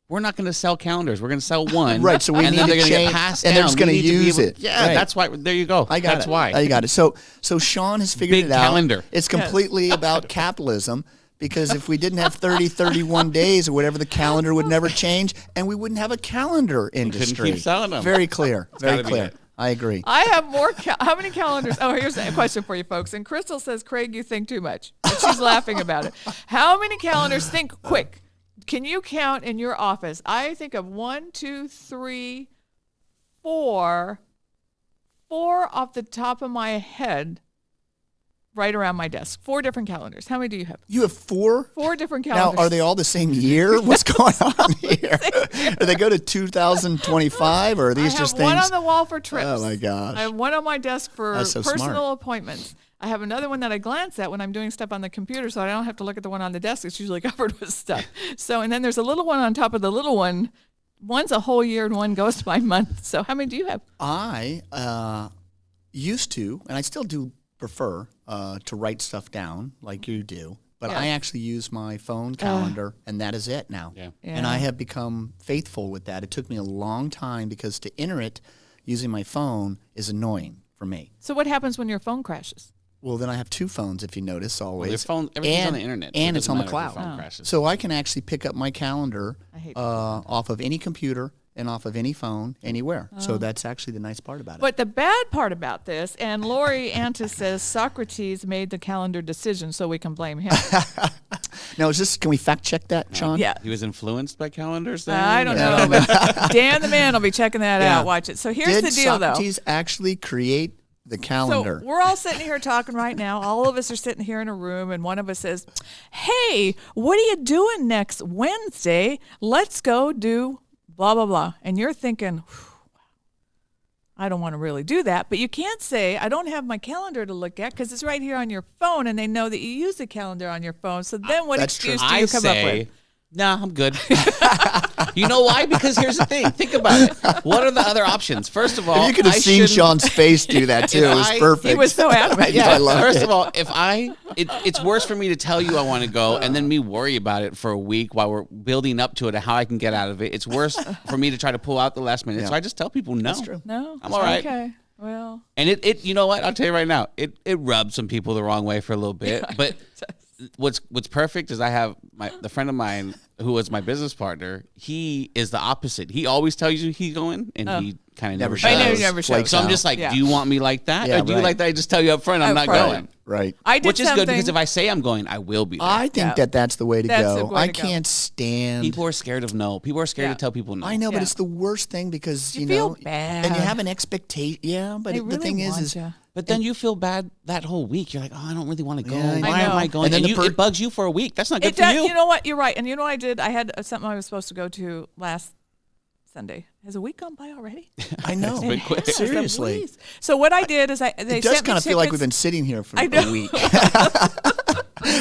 we're not going to sell calendars. We're going to sell one. Right, so we need then they're to going to get change, passed and down. they're just going to use it. Yeah, that's why. There you go. That's why. I got it. So Sean has figured Big it out. calendar. It's completely about capitalism. Because if we didn't have 31 days or whatever, the calendar would never change, and we wouldn't have a calendar industry. Couldn't keep selling them. Very clear. Very clear. I agree. I have more. How many calendars? Oh, here's a question for you folks. And Crystal says, Craig, you think too much. And she's laughing about it. How many calendars? Think quick. Can you count in your office? I think of 1, 2, 3, 4. 4 off the top of my head. Right around my desk. 4 different calendars. How many do you have? You have 4? 4 different calendars. Now, are they all the same year? What's going on here? Do they go to 2025, or are these just things? I have one on the wall for trips. Oh, my gosh. I have one on my desk for personal smart. appointments. I have another one that I glance at when I'm doing stuff on the computer, so I don't have to look at the one on the desk. It's usually covered with stuff. And then there's a little one on top of the little one. One's a whole year and one goes by month. So how many do you have? I used to, and I still do prefer to write stuff down like you do, but I actually use my phone calendar, and that is it now. Yeah. And I have become faithful with that. It took me a long time because to enter it using my phone is annoying for me. So what happens when your phone crashes? Well, then I have 2 phones, if you notice, always. Well, everything's on the internet. And so it's on the cloud. So I can actually pick up my calendar off of any computer and off of any phone, anywhere. So that's actually the nice part about it. But the bad part about this, and Lori Antis says Socrates made the calendar decision, so we can blame him. Now, can we fact check that, Sean? Yeah. He was influenced by calendars then? I don't know, but Dan the man will be checking that out. Watch it. So here's the deal, Did Socrates actually create the calendar? So we're all sitting here talking right now. All of us are sitting here in a room, and one of us says, hey, what are you doing next Wednesday? Let's go do blah, blah, blah. And you're thinking, I don't want to really do that. But you can't say, I don't have my calendar to look at because it's right here on your phone, and they know that you use the calendar on your phone. So then what excuse do you come up with? Nah, I'm good. You know why? Because here's the thing. Think about it. What are the other options? First of all, you could have seen Sean's face do that too. It was perfect. He was so adamant. Yeah, I loved first it. of all, it's worse for me to tell you I want to go and then me worry about it for a week while we're building up to it and how I can get out of it. It's worse for me to try to pull out the last minute. So I just tell people no. That's true. No, I'm all right. Okay. Well, and it you know what? I'll tell you right now. It rubbed some people the wrong way for a little bit, but what's perfect is I have the friend of mine who was my business partner, he is the opposite. He always tells you he's going, and he kind of never shows. I know, never shows. So I'm just like, do you want me like that? Yeah, Or do you like that I just tell you up front I'm not going? Right. I did Which is good something- because if I say I'm going, I will be there. I think that's the way to That's go. the way I to go. can't stand. People are scared of no. People are scared to tell people no. I know, but Yeah. it's the worst thing because You know, feel bad. and you have an expectation. Yeah, but They the really thing is, want ya. But then you feel bad that whole week. You're like, oh, I don't really want to go. Yeah, I Why am know. I going? And then And it bugs you for a week. That's not good It for does, you. you know what? You're right. And you know what I did? I had something I was supposed to go to last Sunday. Has a week gone by already? I know. been quick. Yes, Seriously. please. So what I did is they It does sent me kind of feel like tickets. we've been sitting here for I a know. week.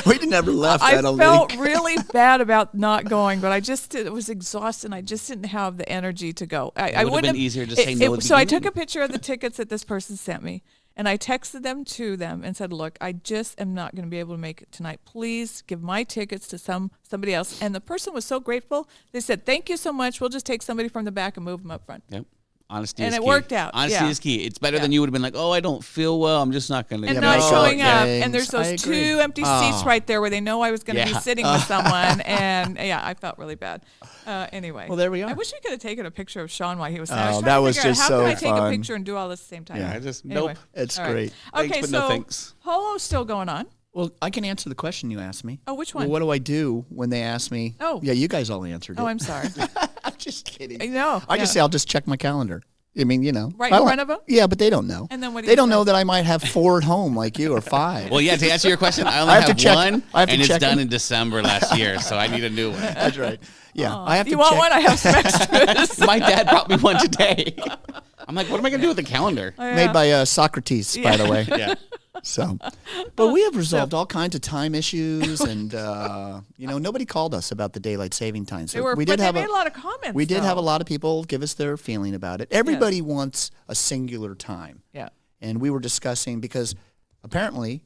We never left. I I don't felt think. really bad about not going, but it was exhausted. And I just didn't have the energy to go. I would've wouldn't been easier to say no at the So I took beginning. a picture of the tickets that this person sent me, and I texted them to them and said, "Look, I just am not going to be able to make it tonight. Please give my tickets to somebody else." And the person was so grateful. They said, "Thank you so much. We'll just take somebody from the back and move them up front." Yep. Honesty And is it key. worked out, Honesty yeah. is key. It's better Yeah. than you would have been like, oh, I don't feel well. I'm just not going to And Yeah, not make showing up up, things. and there's I those agree. 2 empty seats right there where they know I was going to be Yeah. sitting with someone, and I felt really bad. Anyway, Well, there we are. I wish we could have taken a picture of Sean while he was. Oh, I was trying that to was figure out, just how so can I take fun. a picture and do all this at the same time? Yeah, I just, Anyway. nope. It's All right. great. Okay, Thanks, but so no thanks. Polo's still going on. Well, I can answer the question you asked me. Oh, which Well, one? what do I do when they ask me? Oh. Yeah, you guys all answered it. Oh, I'm sorry. I'm just kidding. I know. I just say I'll just check my calendar. I mean, Right I in don't- front of 'em? Yeah, but they don't know. And then what do they you don't say? know that I might have 4 at home like you or 5. Well, yeah, to answer your question, I only I have to have check- one, I have to and it's check done it. in December last year, so I need a new one. That's right. Yeah, I have You to want check. one? I have some extras. My dad brought me one today. I'm like, what am I going to do with the calendar? Made by Socrates, by the way. Yeah. So, but we have resolved all kinds of time issues, and nobody called us about the daylight saving time. So we did but have they made a lot of comments. we did have a though. lot of people give us their feeling about it. Everybody wants a singular time, Yeah. and we were discussing because apparently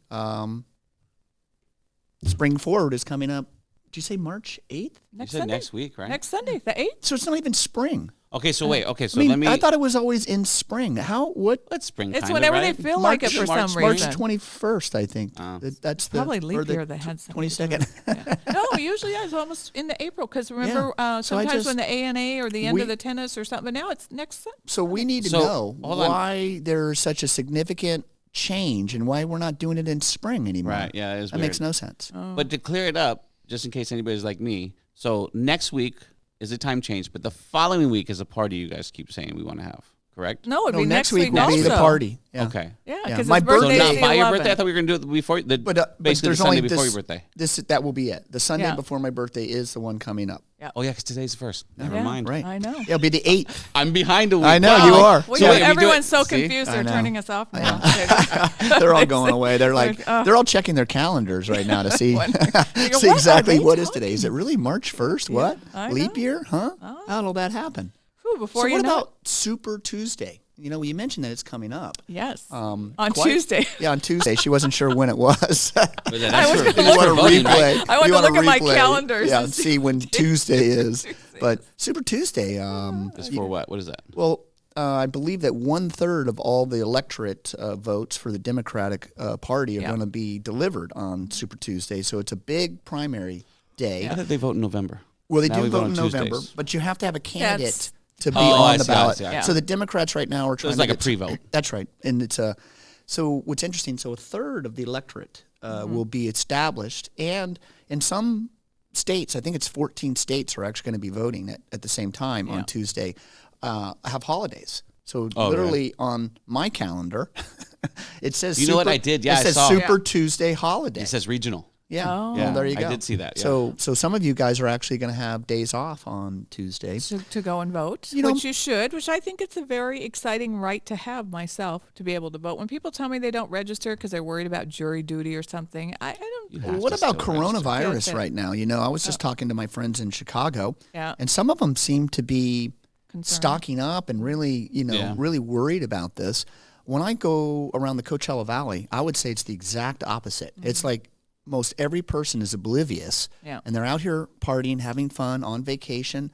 Spring Forward is coming up. Did you say March 8th? You Next said Sunday. next week, right? Next Sunday, the 8th. So it's not even spring. Okay, so wait. Okay, so I mean, let me. I thought it was always in spring. What? Let's spring. It's kinda, whenever right? they feel like it for March- some March reason. 21st, I think. Oh. That's the Probably leap or the year they had something to do 22nd. No, usually it's almost into April because remember So I sometimes just- when the ANA or the end we- of the tennis or something. But now it's next. So we need to So, know hold on. why there's such a significant change and why we're not doing it in spring anymore. Right, yeah, it is That weird. makes no sense. But to clear it up, just in case anybody's like me, so next week is a time change, but the following week is a party you guys keep saying we want to have, correct? No, it'd No, be next week will be the also. party. Yeah. Okay. Yeah, Yeah, because my his So birthday not is by the your 11th. birthday? I thought we were going to do it before, But basically the there's Sunday only before this, your birthday. that will be it. The Sunday Yeah. before my birthday is the one coming up. Oh, yeah, because today's the first. Never Yeah. mind. Right. I know. It'll be the 8th. I'm behind a week. I know, Wow. you are. Well, So yeah, wait, we do everyone's it- so see? confused. They're I know. turning us off now. They're all going away. They're like, Like, they're all checking their calendars right now to see, You go, see "What are exactly they what is talking today. Is it really March 1st? What? I Leap know. year? Huh? How did all that happen? Whew, before So you what know about Super Tuesday? You mentioned that it's coming up. Yes. On Tuesday. Yeah, on Tuesday. She wasn't sure when it was. Was that I was extra? gonna You look- want to voting, replay. right? I want you to wanna look at my replay, calendars Yeah, and and see when Tuesday is. Tuesday But Super Tuesday. It's for what? What is that? Well, I believe that 1/3 of all the electorate votes for the Democratic Party are Yeah. going to be delivered on Super Tuesday. So it's a big primary day. I thought they vote in November. Well, they Now do we vote on in November, Tuesdays. but you have to have a candidate That's- to be Oh, I on the see, I ballot. see, I see. So the Democrats right now are trying it's to like a get- pre-vote. That's right, and it's a. So what's interesting? So 1/3 of the electorate will be established, and in some states, I think it's 14 states are actually going to be voting at the same time on Tuesday. Have holidays. So Oh, literally on my calendar, it says. You know what I did? Yeah, it I says saw. Super Tuesday holiday. It says regional. Yeah. Oh. Well, there you I go. did see that, yeah. So some of you guys are actually going to have days off on Tuesday. to go and vote, You know- which you should, which I think it's a very exciting right to have myself to be able to vote. When people tell me they don't register because they're worried about jury duty or something, I don't. You Well, have what to about still register. coronavirus Yeah, right now? I was just talking to my friends in Chicago, Yeah. and some of them seem to be Concerned. stocking up and really, Yeah. really worried about this. When I go around the Coachella Valley, I would say it's the exact opposite. It's like most every person is oblivious, Yeah. and they're out here partying, having fun, on vacation.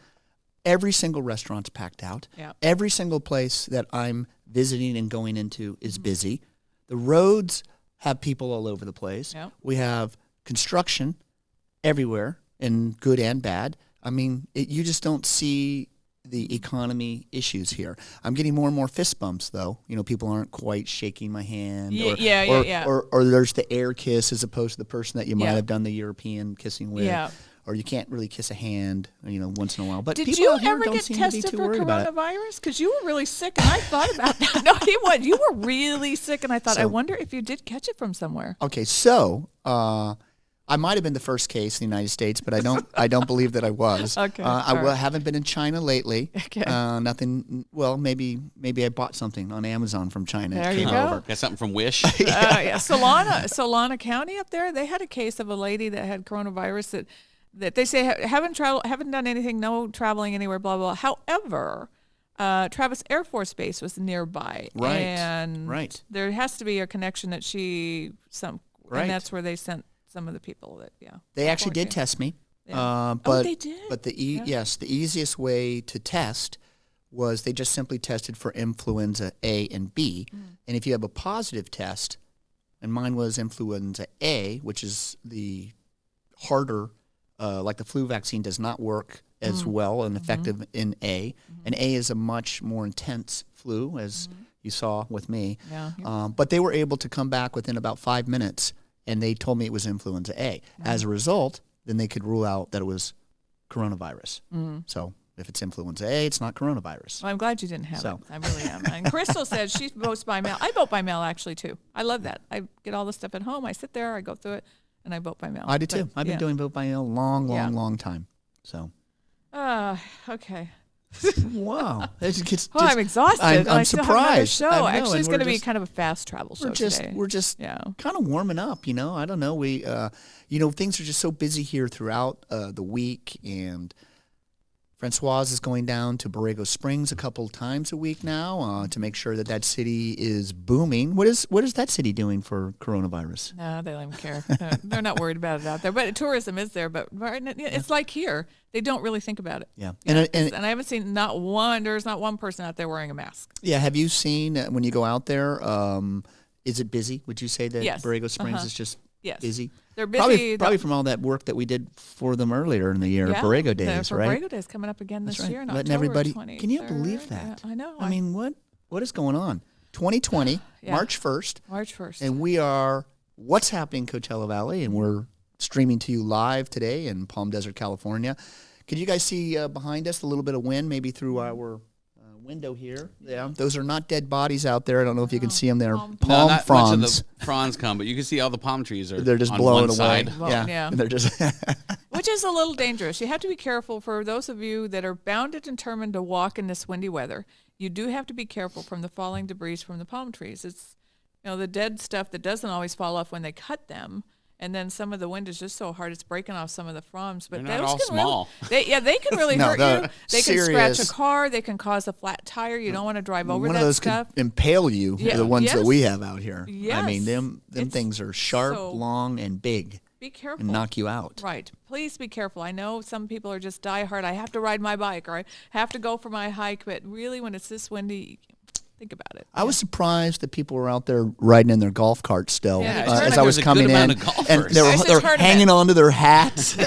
Every single restaurant's packed out. Yeah. Every single place that I'm visiting and going into is busy. The roads have people all over the place. Yeah. We have construction everywhere and good and bad. I mean, you just don't see the economy issues here. I'm getting more and more fist bumps, though. You know, people aren't quite shaking my hand. Or there's the air kiss as opposed to the person that you might have done the European kissing with. Yeah. Or you can't really kiss a hand, you know, once in a while. But did people you out here ever don't get seem to be tested too for worried about it. coronavirus? Because you were really sick, and I thought about that. No, he was. You were really sick, and I thought, I wonder if you did catch it from somewhere. Okay, so I might have been the first case in the United States, but I don't believe that I was. Okay, haven't been in China lately. Okay. Nothing. Well, maybe I bought something on Amazon from China. There you go. Got something from Wish. Yeah. Solana County up there, they had a case of a lady that had coronavirus that they say haven't done anything, no traveling anywhere, blah, blah. However, Travis Air Force Base was nearby. Right. And there has to be a connection that and that's where they sent some of the people They actually did test me. Yeah. But they did? But the easiest way to test was they just simply tested for influenza A and B. And if you have a positive test, and mine was influenza A, which is the harder, like the flu vaccine does not work as well and effective in A. And A is a much more intense flu, as you saw with me. Yeah. But they were able to come back within about 5 minutes, and they told me it was influenza A. As a result, then they could rule out that it was coronavirus. So if it's influenza A, it's not coronavirus. Well, I'm glad you didn't have it. I really am. And Crystal said she votes by mail. I vote by mail, actually, too. I love that. I get all the stuff at home. I sit there, I go through it, and I vote by mail. I do, too. I've been doing vote by mail a long time. So. Okay. Wow. I'm exhausted. I'm surprised. Show. Actually, it's going to be kind of a fast travel show today. We're just kind of warming up, you know. I don't know. We, things are just so busy here throughout the week, and Francoise is going down to Borrego Springs a couple times a week now to make sure that city is booming. What is that city doing for coronavirus? No, they don't even care. They're not worried about it out there. But tourism is there. But it's like here. They don't really think about it. Yeah. And I haven't seen there's not one person out there wearing a mask. Yeah. Have you seen when you go out there, is it busy? Would you say that Borrego Springs is just busy? They're busy. Probably from all that work that we did for them earlier in the year, Borrego Days, right? Borrego Days coming up again this year in Letting October everybody. 23rd. Can you believe that? Yeah, I know. I mean, what is going on? 2020, March 1st. March 1st. And we are What's Happening Coachella Valley, and we're streaming to you live today in Palm Desert, California. Could you guys see behind us a little bit of wind, maybe through our window here? Yeah, those are not dead bodies out there. I don't know if you can see them there. Palm fronds. Much of the fronds come, but you can see all the palm trees they're just on blowing one away. Side. Yeah. They're just which is a little dangerous. You have to be careful for those of you that are bound and determined to walk in this windy weather. You do have to be careful from the falling debris from the palm trees. It's the dead stuff that doesn't always fall off when they cut them. And then some of the wind is just so hard it's breaking off some of the fronds. But they're not those all can small. They can really hurt you. They serious. Can scratch a car. They can cause a flat tire. You don't want to drive over One that of those stuff. could impale you. The ones that we have out here. Yes. I mean, them things are sharp, long, and big. Be careful. And knock you out. Right. Please be careful. I know some people are just diehard. I have to ride my bike or I have to go for my hike. But really, when it's this windy, think about it. I was surprised that people were out there riding in their golf carts still as I was coming in, and they're hanging onto their hats.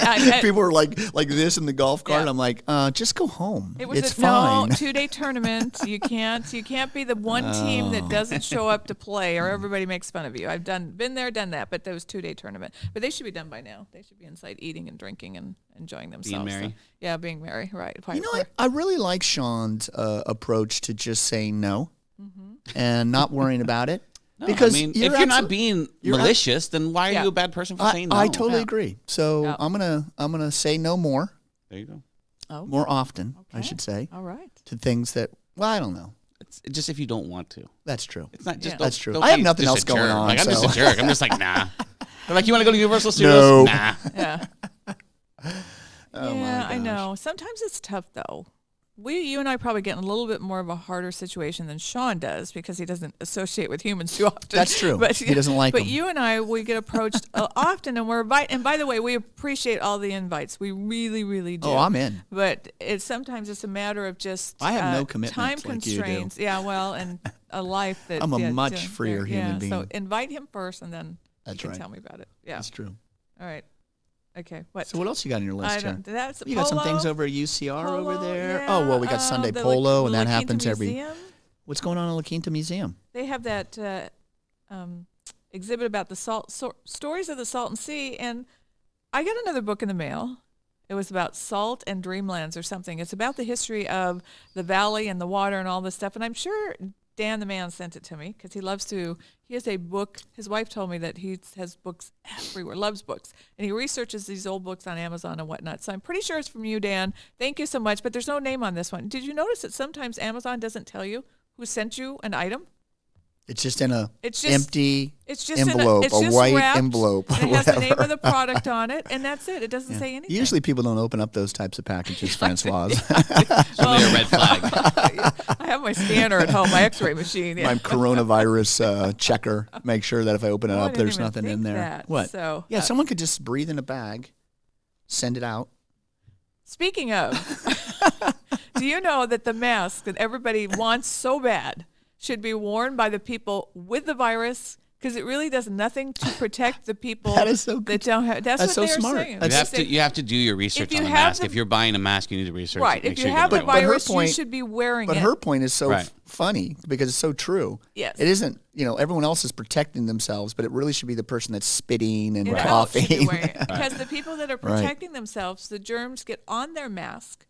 People were like this in the golf cart. Yeah. I'm like, just go home. It's fine. 2-day tournament. You can't be the one team that doesn't show up to play, or everybody makes fun of you. I've been there, done that, but that was 2-day tournament. But they should be done by now. They should be inside eating and drinking and enjoying themselves. Being merry. So, being merry. Right. I really like Sean's approach to just saying no. And not worrying about it. No, because if you're not being malicious, then why are you a bad person for saying no? I totally agree. So I'm gonna say no more. There you go. Oh. More often, I should say. All right. To things that I don't know. It's just if you don't want to. That's true. It's not just that's true. I have nothing else going on. Like I'm just a jerk. I'm just like nah. They're like, you want to go to Universal No. Studios? Nah. Yeah. Oh I know. Sometimes it's tough though. You and I probably get in a little bit more of a harder situation than Sean does because he doesn't associate with humans too often. That's true. But he doesn't like them. But you and I, we get approached often, and we're invited. And by the way, we appreciate all the invites. We really, really do. Oh, I'm in. But sometimes it's a matter of just I have no commitment time like constraints. You do. Yeah, well, and a life that I'm a much freer human being. So invite him first, and then That's you can right. tell me about it. Yeah, that's true. All right. Okay, what? So what else you got on your list here? That's You got some polo, things over at UCR over polo, there. yeah, Oh well, we got Sunday the polo, and La that Quinta happens every. Museum. What's going on in La Quinta Museum? They have that exhibit about the stories of the Salton Sea, and I got another book in the mail. It was about salt and dreamlands or something. It's about the history of the valley and the water and all this stuff. And I'm sure Dan the man sent it to me because he loves to. He has a book. His wife told me that he has books everywhere, loves books. And he researches these old books on Amazon and whatnot. So I'm pretty sure it's from you, Dan. Thank you so much. But there's no name on this one. Did you notice that sometimes Amazon doesn't tell you who sent you an item? It's just in a It's empty It's envelope, it's a just white wrapped, envelope. And it has the name whatever. of the product on it, and that's it. It doesn't say anything. Usually people don't open up those types of packages, Francoise. Only a red flag. I have my scanner at home, my X-ray machine. Yeah. My coronavirus checker. Make sure that if I open it Oh, I up, didn't there's even nothing in think there. that. What? So, Yeah, someone could just breathe in a bag, send it out. Speaking of, do you know that the mask that everybody wants so bad should be worn by the people with the virus? Because it really does nothing to protect the people That is so that don't have. That's That's what so they're smart. saying. That's- You have to do your research you on the have mask. the- If you're buying a mask, you need to research Right. it. Make If sure you get have the the right one. virus, point- you should be wearing But it. her point is so Right. funny because it's so true. Yes. It isn't, everyone else is protecting themselves, but it really should be the person that's spitting and It should be coughing. wearing it. Because the people that are Right. protecting themselves, the germs get on their mask.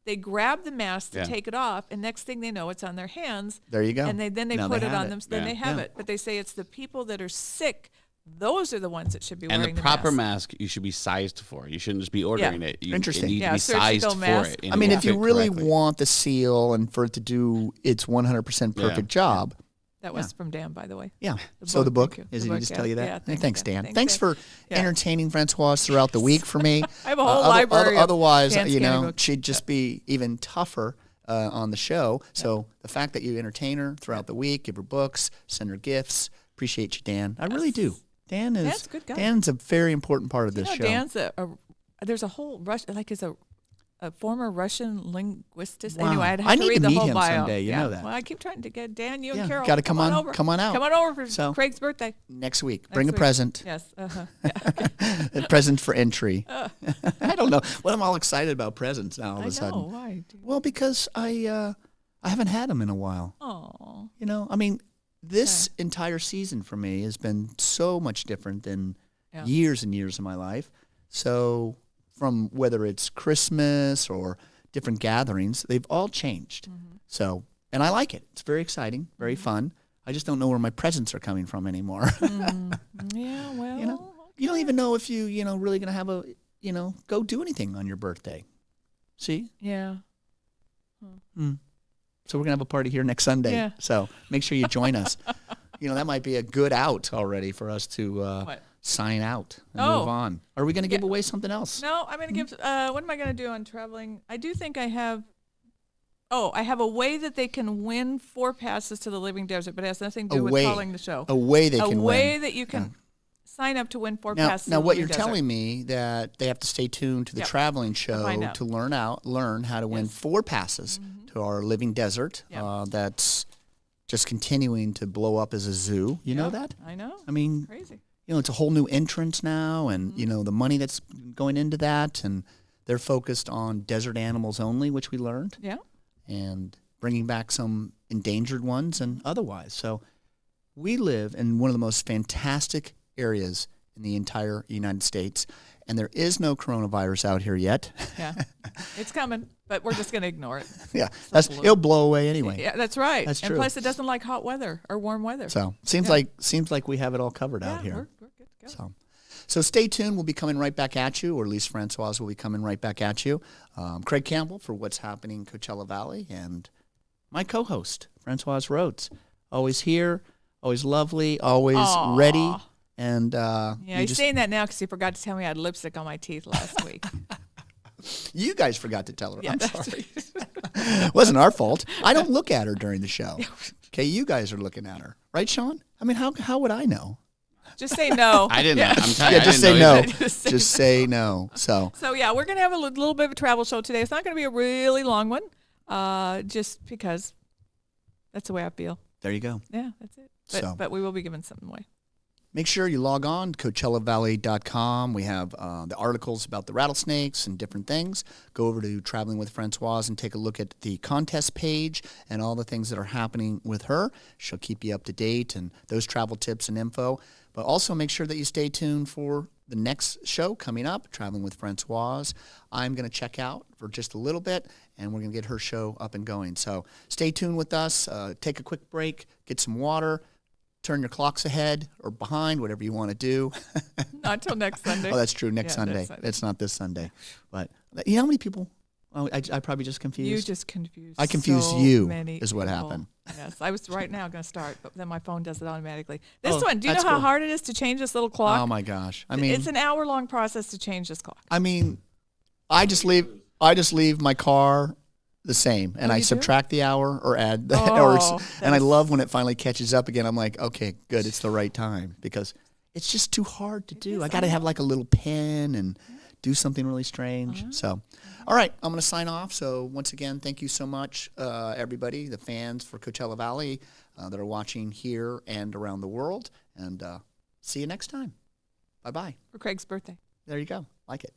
They grab the mask to Yeah. take it off, and next thing they know, it's on their hands. There you go. And then they Now put they it have on it. them. Then Yeah. they have Yeah. it. But they say it's the people that are sick. Those are the ones that should be And wearing the proper mask. mask you should be sized for. You shouldn't just be ordering it. You, Interesting. It needs Yeah, to be sized surgical for mask. it. and I mean, it if you fit really correctly. want the seal and for it to do its 100% perfect job, That was from Dan, by the way. yeah. The So the book, book, thank you. is The it? book, Just yeah. tell you that? Yeah, Hey, thanks, thanks, Dan. Dan. Thanks, Thanks for Yeah. entertaining Francoise throughout the week for me. I have a whole library of Otherwise, Dan scanning books. she'd just be even tougher on the show. So the fact that you entertain her throughout the week, give her books, send her gifts, appreciate you, Dan. I really do. Dan's a good guy. Dan's a very important part of this show. Dan's there's a whole is a former Russian linguist. Wow. Anyway, I'd have I to need read to the meet whole him bio. someday, you know that. Well, I keep trying to get Dan, you Yeah, and Carol. gotta come on over. out. Come on over for So- Craig's birthday. Next week, bring a week. present. Yes. A present for entry. I don't know. Well, I'm all excited about presents now all of I a sudden. know. Why? Well, because I haven't had them in a while. Oh. I mean, this entire season for me has been so much different than Yeah. years and years of my life. So from whether it's Christmas or different gatherings, they've all changed. Mm-hmm. So, and I like it. It's very exciting, very fun. I just don't know where my presents are coming from anymore. Yeah. Well. You don't even know if you really going to have go do anything on your birthday. See? Yeah. So we're going to have a party here next Sunday. Yeah. So make sure you join us. That might be a good out already for us to What? sign out and Oh. move on. Are we going to give away something else? No, I'm going to give. What am I going to do on traveling? I do think I have. Oh, I have a way that they can win 4 passes to the Living Desert, but it has nothing to do with calling the show. A way they A can way win. that you can sign up to win 4 Now, passes. now to the what Living you're Desert. telling me that they have to stay tuned to the Yep. traveling find show out. to learn how to win Yes. 4 passes to our Living Desert. Yep. That's just continuing to blow up as a zoo. You know Yeah, that? I know. I mean, Crazy. it's a whole new entrance now, and the money that's going into that, and they're focused on desert animals only, which we learned, Yeah. and bringing back some endangered ones and otherwise. So we live in one of the most fantastic areas in the entire United States, and there is no coronavirus out here yet. Yeah. It's coming, but we're just going to ignore it. Yeah, blue. it'll blow away anyway. Yeah, that's right. That's and true. plus, it doesn't like hot weather or warm weather. So seems like we have it all covered out here. We're good to go. So stay tuned. We'll be coming right back at you, or at least Francoise will be coming right back at you. Craig Campbell for What's Happening in Coachella Valley, and my co-host, Francoise Rhodes. Always here, always lovely, always Aw. ready. And Yeah, you he's just- saying that now because he forgot to tell me I had lipstick on my teeth last week. you guys forgot to tell her. Yeah, I'm that's sorry. It wasn't our fault. I don't look at her during the show. Okay, you guys are looking at her. Right, Sean? I mean, how would I know? Just say no. I didn't. Yeah. I'm telling you, Yeah, I just didn't say know no. either. Just say no. So So yeah, we're gonna have a little bit of a travel show today. It's not gonna be a really long one, just because that's the way I feel. there you go. Yeah, that's it. So- But we will be giving something away. make sure you log on to CoachellaValley.com. We have the articles about the rattlesnakes and different things. Go over to Traveling with Francoise and take a look at the contest page and all the things that are happening with her. She'll keep you up to date and those travel tips and info. But also make sure that you stay tuned for the next show coming up, Traveling with Francoise. I'm going to check out for just a little bit, and we're going to get her show up and going. So stay tuned with us. Take a quick break, get some water, turn your clocks ahead or behind, whatever you want to do. Not till next Sunday. Oh, that's true. Next Sunday. Next Sunday. It's not this Sunday. But you know how many people? Oh, I probably just confused. You just confused. I confused so you, many is what people. happened. Yes, I was right now going to start, but then my phone does it automatically. This Oh, one, do you know that's how cool. hard it is to change this little clock? Oh my gosh! I mean, it's an hour-long process to change this clock. I mean, I just leave my car the same, and Oh, I you do? subtract the hour or add, Oh, and I that's- love when it finally catches up again. I'm like, okay, good, it's the right time because it's just too hard to do. is, I I got to have know. like a little pen and do something really strange. Uh-huh. So, all right, I'm going to sign off. So once again, thank you so much, everybody, the fans for Coachella Valley that are watching here and around the world, and see you next time. Bye-bye. For Craig's birthday. There you go. Like it.